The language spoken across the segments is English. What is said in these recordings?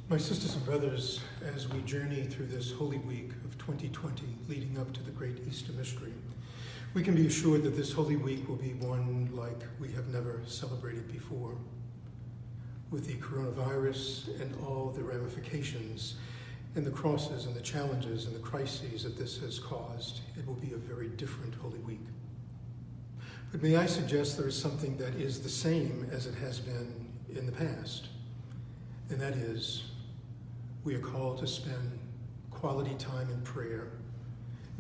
My sisters and brothers, as we journey through this Holy Week of 2020 leading up to the great Easter mystery, we can be assured that this Holy Week will be one like we have never celebrated before. With the coronavirus and all the ramifications and the crosses and the challenges and the crises that this has caused, it will be a very different Holy Week. But may I suggest there is something that is the same as it has been in the past, and that is we are called to spend quality time in prayer,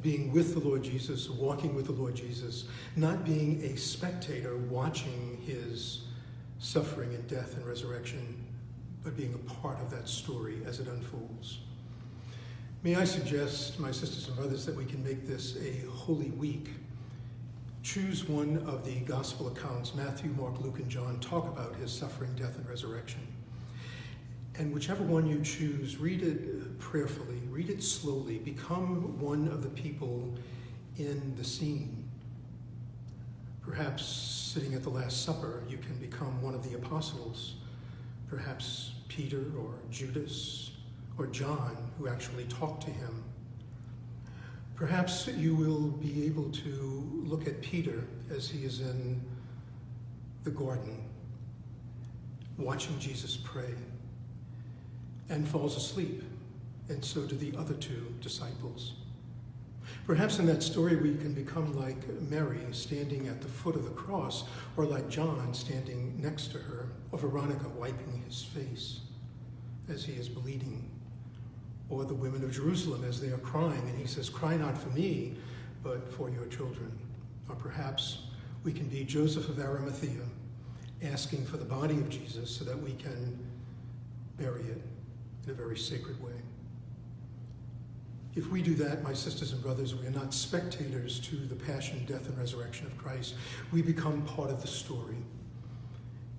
being with the Lord Jesus, walking with the Lord Jesus, not being a spectator watching his suffering and death and resurrection, but being a part of that story as it unfolds. May I suggest, my sisters and brothers, that we can make this a holy week. Choose one of the gospel accounts. Matthew, Mark, Luke, and John talk about his suffering, death, and resurrection. And whichever one you choose, read it prayerfully, read it slowly, become one of the people in the scene. Perhaps sitting at the Last Supper, you can become one of the apostles, perhaps Peter or Judas or John, who actually talked to him. Perhaps you will be able to look at Peter as he is in the garden, watching Jesus pray, and falls asleep, and so do the other two disciples. Perhaps in that story we can become like Mary standing at the foot of the cross, or like John standing next to her, or Veronica wiping his face as he is bleeding, or the women of Jerusalem as they are crying, and he says, "Cry not for me, but for your children." Or perhaps we can be Joseph of Arimathea, asking for the body of Jesus so that we can bury it in a very sacred way. If we do that, my sisters and brothers, we are not spectators to the passion, death, and resurrection of Christ. We become part of the story.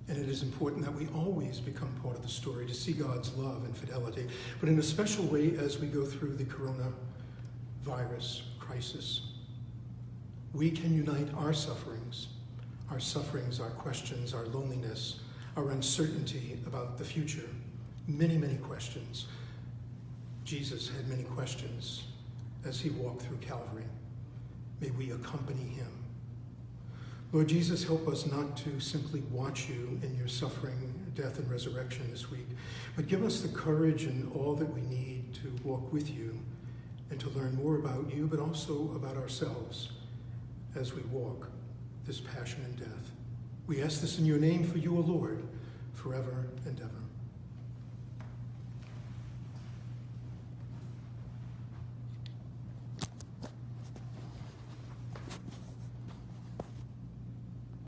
And it is important that we always become part of the story to see God's love and fidelity, but in a special way as we go through the coronavirus crisis. We can unite our sufferings, our questions, our loneliness, our uncertainty about the future. Many, many questions. Jesus had many questions as he walked through Calvary. May we accompany him. Lord Jesus, help us not to simply watch you in your suffering, death, and resurrection this week, but give us the courage and all that we need to walk with you and to learn more about you, but also about ourselves as we walk this passion and death. We ask this in your name for you, O Lord, forever and ever.